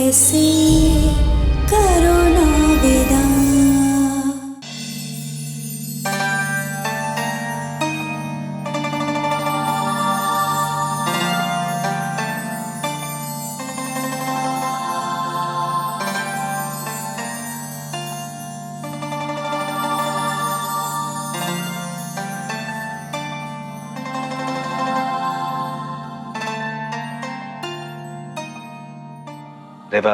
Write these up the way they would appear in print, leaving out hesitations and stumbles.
कैसे करो ना विदा। रेबा,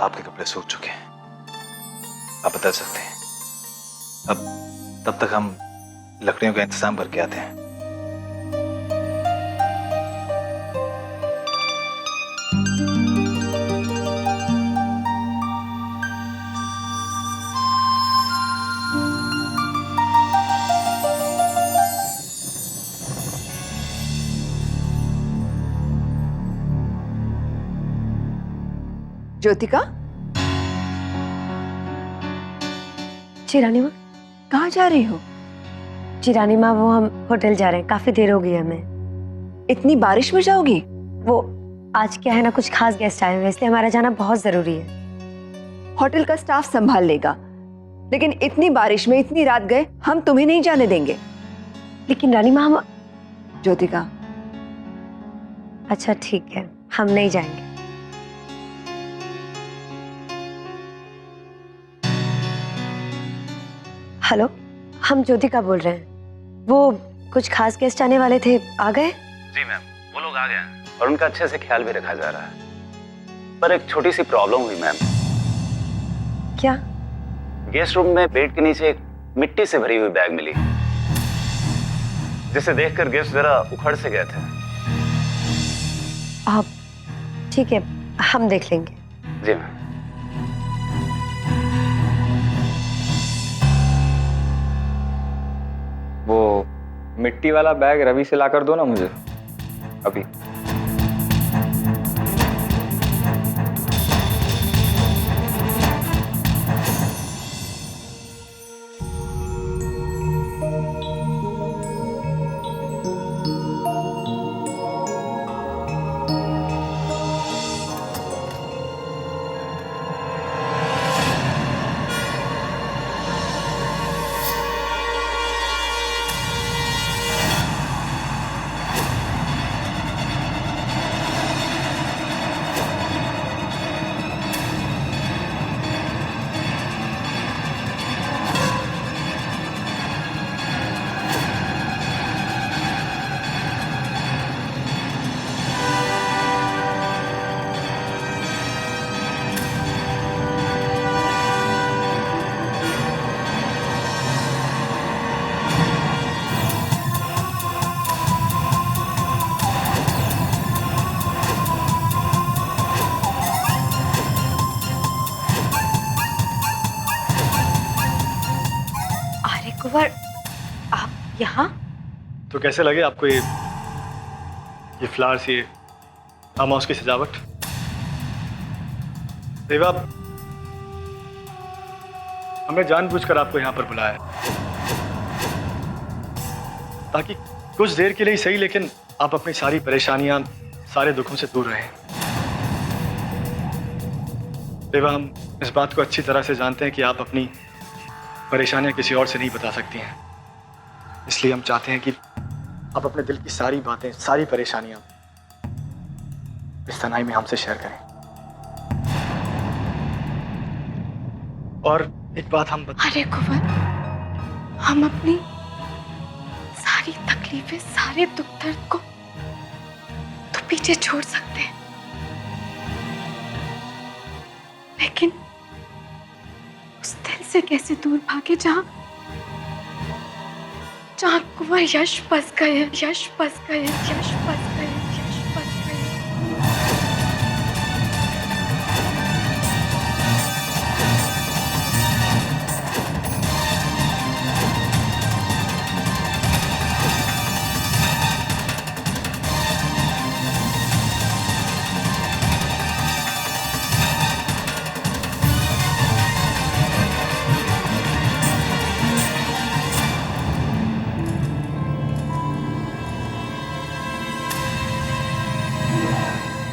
आपके कपड़े सूख चुके हैं, आप बदल सकते हैं। अब तब तक हम लकड़ियों का इंतजाम करके आते हैं। ज्योतिका, जी रानी माँ। कहाँ जा रही हो? जी रानी माँ, वो हम होटल जा रहे हैं, काफी देर हो गई है हमें। इतनी बारिश में जाओगी? वो आज क्या है ना, कुछ खास गेस्ट आए हुए हैं, इसलिए हमारा जाना बहुत जरूरी है। होटल का स्टाफ संभाल लेगा, लेकिन इतनी बारिश में इतनी रात गए हम तुम्हें नहीं जाने देंगे। लेकिन रानी माँ हम... ज्योतिका, अच्छा ठीक है, हम नहीं जाएंगे। हेलो, हम ज्योतिका बोल रहे हैं। वो कुछ खास गेस्ट आने वाले थे, आ गए? जी मैम, वो लोग आ गए हैं और उनका अच्छे से ख्याल भी रखा जा रहा है। पर एक छोटी सी प्रॉब्लम हुई मैम। क्या? गेस्ट रूम में बेड के नीचे एक मिट्टी से भरी हुई बैग मिली, जिसे देखकर गेस्ट जरा उखड़ से गए थे। आप ठीक है, हम देख लेंगे। जी मैम। वो मिट्टी वाला बैग रवि से लाकर दो ना मुझे अभी। कुंवर, आप यहाँ? तो कैसे लगे आपको ये फ्लावर्स, ये फार्म हाउस की सजावट? रेवा, हमने जानबूझकर आपको यहाँ पर बुलाया है ताकि कुछ देर के लिए ही सही, लेकिन आप अपनी सारी परेशानियां, सारे दुखों से दूर रहें। रेवा, हम इस बात को अच्छी तरह से जानते हैं कि आप अपनी परेशानियां किसी और से नहीं बता सकती हैं, इसलिए हम चाहते हैं कि आप अपने दिल की सारी बातें, सारी परेशानियां इस तन्हाई में हमसे शेयर करें। और एक बात हम अरे कुंवर, हम अपनी सारी तकलीफें, सारे दुख दर्द को तो पीछे छोड़ सकते हैं, लेकिन उस दिल से कैसे दूर भागे जहां कुंवर यश बस गए, यश बस गए, यश बस गए, यश बस गए।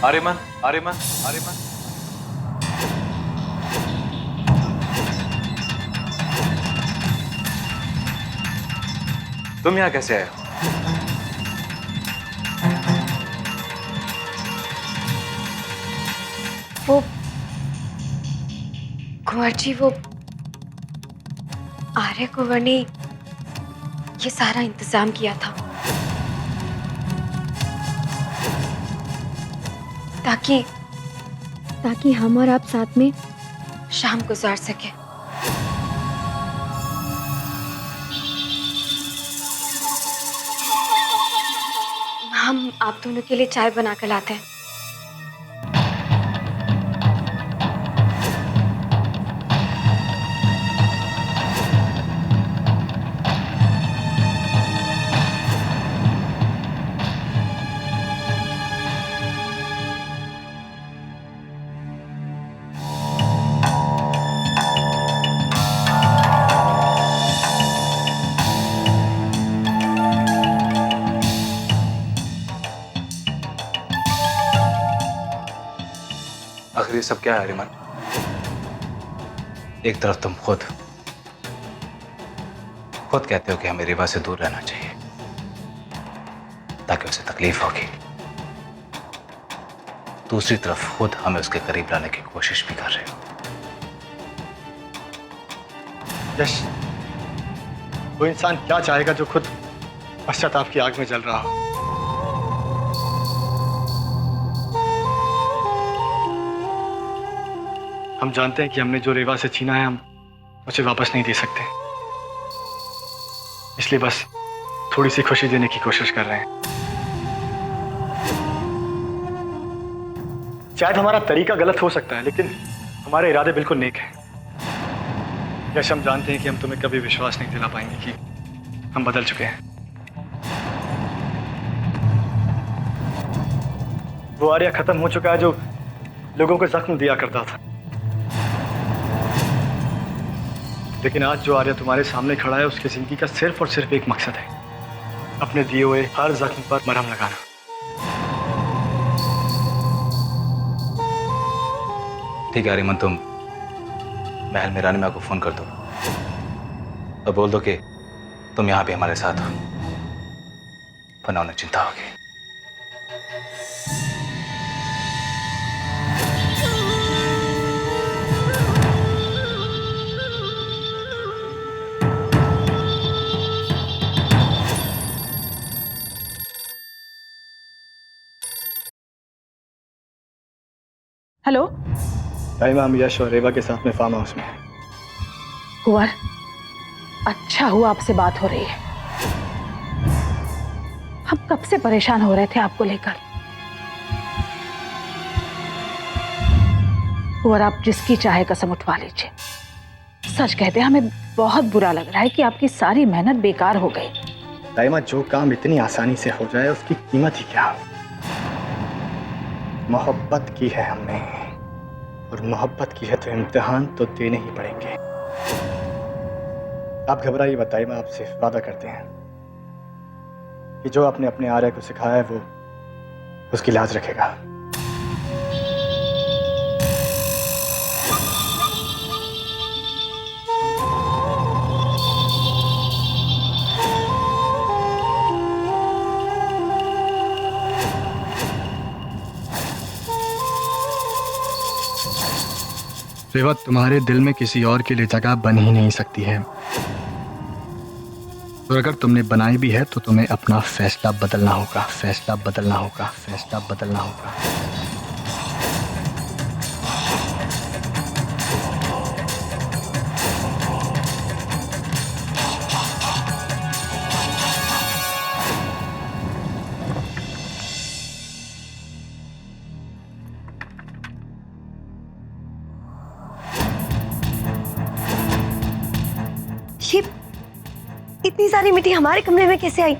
आर्यमन, आर्यमन, आर्यमन, तुम यहाँ कैसे आए हो? वो कुंवर जी, वो आर्य कुंवर ने ये सारा इंतजाम किया था ताकि हम और आप साथ में शाम गुजार सके। हम आप दोनों के लिए चाय बना कर लाते हैं। आखिर ये सब क्या है आर्यमन? एक तरफ तुम खुद कहते हो कि हमें रिवा से दूर रहना चाहिए ताकि उसे तकलीफ होगी, दूसरी तरफ खुद हमें उसके करीब लाने की कोशिश भी कर रहे हो। यश, वो इंसान क्या चाहेगा जो खुद पश्चाताप की आग में जल रहा हो? हम जानते हैं कि हमने जो रेवा से छीना है हम उसे वापस नहीं दे सकते, इसलिए बस थोड़ी सी खुशी देने की कोशिश कर रहे हैं। शायद हमारा तरीका गलत हो सकता है, लेकिन हमारे इरादे बिल्कुल नेक हैं। यश, हम जानते हैं कि हम तुम्हें कभी विश्वास नहीं दिला पाएंगे कि हम बदल चुके हैं। वो आर्य खत्म हो चुका है जो लोगों को जख्म दिया करता था, लेकिन आज जो आर्य तुम्हारे सामने खड़ा है उसकी जिंदगी का सिर्फ और सिर्फ एक मकसद है, अपने दिए हुए हर जख्म पर मरहम लगाना। ठीक है आर्यमन, तुम महल में रानी माँ को फोन कर दो और बोल दो कि तुम यहां भी हमारे साथ हो, वरना उन्हें चिंता होगी। हेलो ताइमा, हम यश और रेवा के साथ में फार्म हाउस में हैं। कुंवर, अच्छा हुआ आपसे बात हो रही है। हम कब से परेशान हो रहे थे आपको लेकर। कुंवर, आप जिसकी चाहे कसम उठवा लीजिए, सच कहते हैं हमें बहुत बुरा लग रहा है कि आपकी सारी मेहनत बेकार हो गई। ताइमा, जो काम इतनी आसानी से हो जाए उसकी कीमत ही क्या? मोहब्बत की है हमने, और मोहब्बत की है तो इम्तिहान तो देने ही पड़ेंगे। आप घबराइए मत ताइमा, आपसे वादा करते हैं कि जो आपने अपने आर्य को सिखाया है वो उसकी लाज रखेगा। रेवा, तुम्हारे दिल में किसी और के लिए जगह बन ही नहीं सकती है, और अगर तुमने बनाई भी है तो तुम्हें अपना फैसला बदलना होगा, फैसला बदलना होगा, फैसला बदलना होगा। ये इतनी सारी मिट्टी हमारे कमरे में कैसे आई?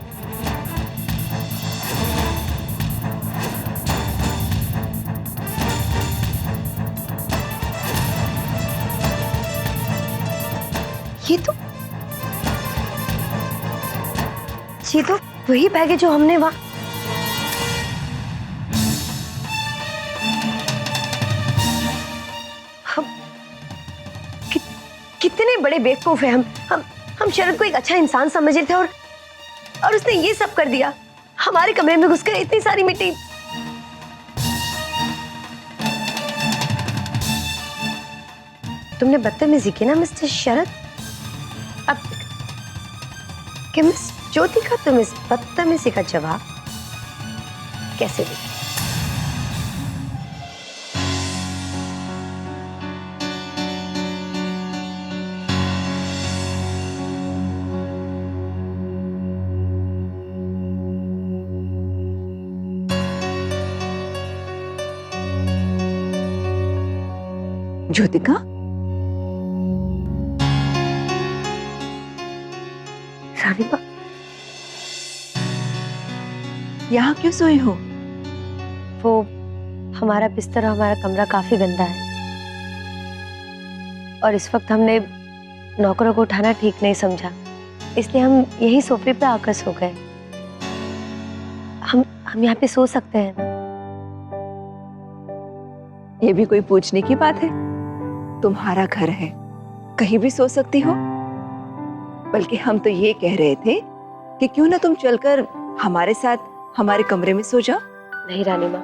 ये तो वही बैग है जो हमने वहां कितने बड़े बेवकूफ हैं हम शरद को एक अच्छा इंसान समझ रहे थे और उसने ये सब कर दिया। हमारे कमरे में घुसकर इतनी सारी मिट्टी। तुमने बदतमीजी की ना मिस्टर शरद। अब कि मिस ज्योतिका तुम इस बदतमीजी का जवाब कैसे देगी? ज्योतिका, रानी माँ, यहाँ क्यों सोई हो? वो हमारा बिस्तर और हमारा कमरा काफी गंदा है और इस वक्त हमने नौकरों को उठाना ठीक नहीं समझा, इसलिए हम यही सोफे पे आकर सो गए। हम यहाँ पे सो सकते हैं ना? ये भी कोई पूछने की बात है? तुम्हारा घर है, कहीं भी सो सकती हो। बल्कि हम तो ये कह रहे थे कि क्यों ना तुम चलकर हमारे साथ हमारे कमरे में सो जाओ। नहीं रानी माँ,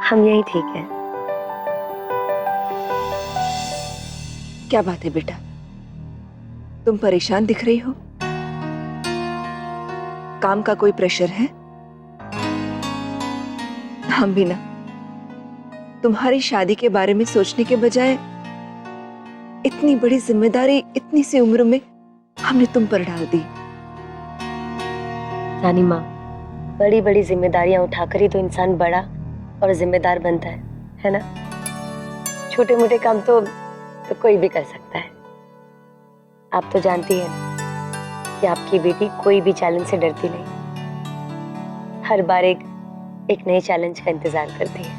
हम यही ठीक है। क्या बात है बेटा, तुम परेशान दिख रही हो? काम का कोई प्रेशर है? हम भी ना, तुम्हारी शादी के बारे में सोचने के बजाय इतनी बड़ी जिम्मेदारी इतनी सी उम्र में हमने तुम पर डाल दी। रानी माँ, बड़ी बड़ी जिम्मेदारियां उठाकर ही तो इंसान बड़ा और जिम्मेदार बनता है ना? छोटे मोटे काम तो कोई भी कर सकता है। आप तो जानती हैं कि आपकी बेटी कोई भी चैलेंज से डरती नहीं, हर बार एक नए चैलेंज का इंतजार करती है।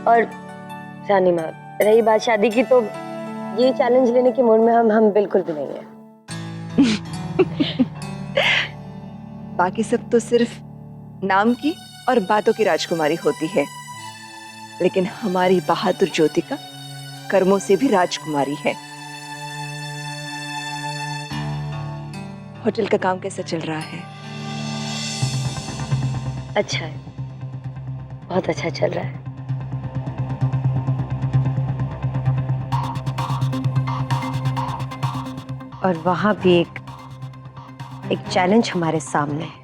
और रानी माँ, रही बात शादी की, तो ये चैलेंज लेने के मूड में हम बिल्कुल भी नहीं है। बाकी सब तो सिर्फ नाम की और बातों की राजकुमारी होती है, लेकिन हमारी बहादुर ज्योतिका कर्मों से भी राजकुमारी है। होटल का काम कैसा चल रहा है? अच्छा है, बहुत अच्छा चल रहा है। और वहां भी एक चैलेंज हमारे सामने है,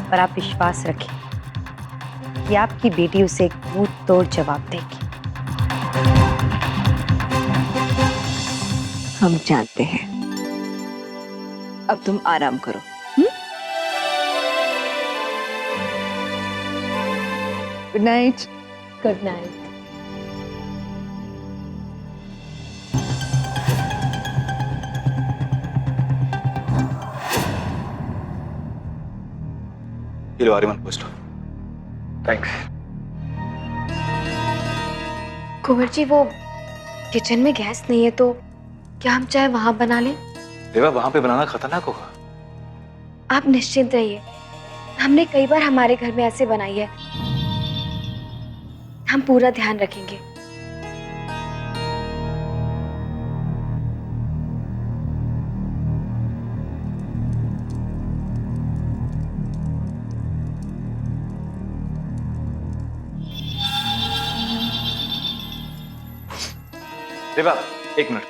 पर आप विश्वास रखें कि आपकी बेटी उसे एक मुंह तोड़ जवाब देगी। हम जानते हैं। अब तुम आराम करो। Good night. Good night. ये लो आर्यमन, पोस्ट। थैंक्स। कुंवर जी, वो किचन में गैस नहीं है तो क्या हम चाय वहां बना लें? देवा, वहां पे बनाना खतरनाक होगा। आप निश्चिंत रहिए, हमने कई बार हमारे घर में ऐसे बनाई है, हम पूरा ध्यान रखेंगे। देवा, एक मिनट।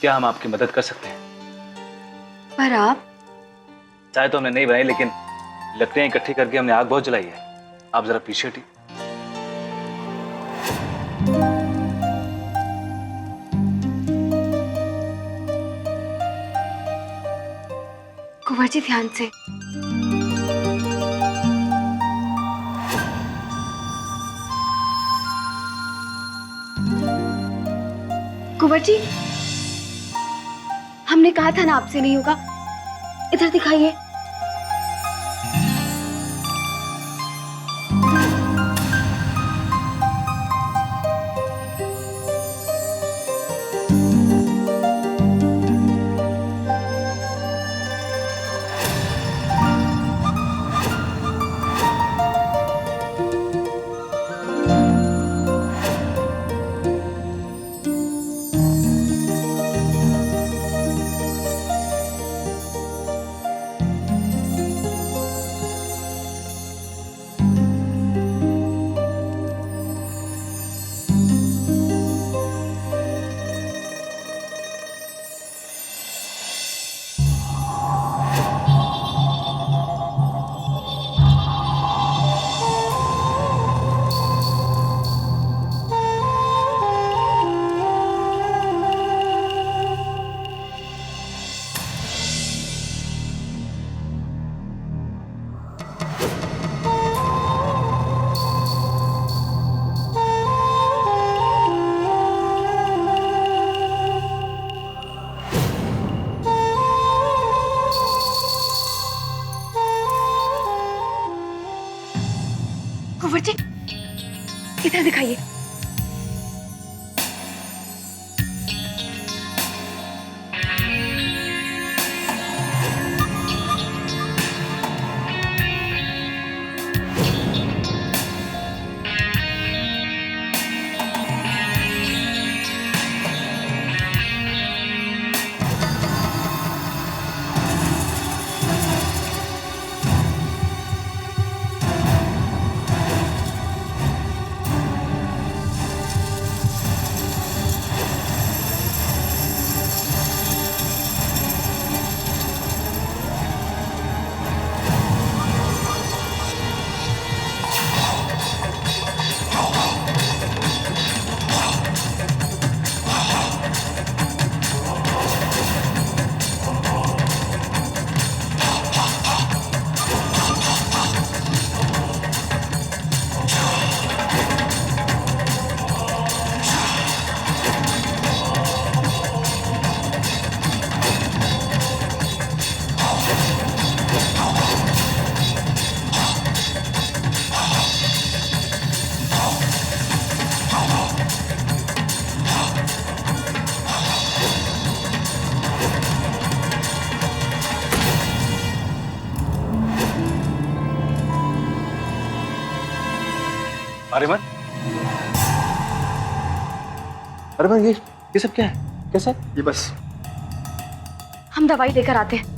क्या हम आपकी मदद कर सकते हैं? पर आप? चाय तो हमने नहीं बनाई, लेकिन लकड़ियां इकट्ठी करके हमने आग बहुत जलाई है। आप जरा पीछे हटिए। कुंवर जी, ध्यान से। कुंवर जी, हमने कहा था ना आपसे नहीं होगा। इधर दिखाइए। कुंवर जी, इधर दिखाइए। आर्यमन, आर्यमन, ये सब क्या है? कैसे? ये बस हम दवाई लेकर आते हैं।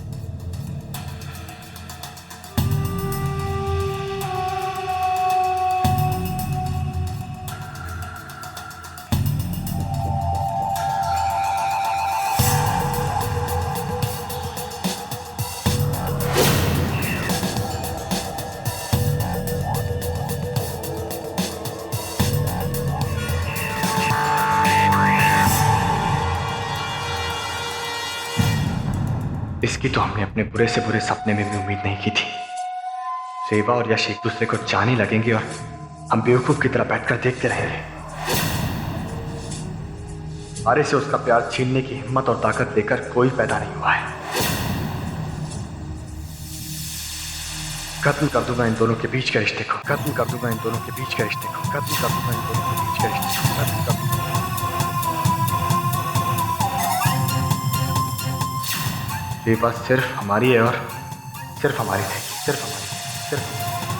इसकी तो हमने अपने बुरे से बुरे सपने में भी उम्मीद नहीं की थी। सेवा और यश एक दूसरे को जाने लगेंगे और हम बेवकूफ की तरह बैठकर देखते रहेंगे। आर्य से उसका प्यार छीनने की हिम्मत और ताकत देकर कोई पैदा नहीं हुआ है। खत्म कर दूंगा इन दोनों के बीच के रिश्ते को, खत्म कर दूंगा इन दोनों के बीच के रिश्ते को, खत्म कर दूंगा इन दोनों के बीच के रिश्ते को, खत्म कर दूंगा। ये बात सिर्फ हमारी है और सिर्फ हमारी रहेगी, सिर्फ हमारी, सिर्फ हमारी।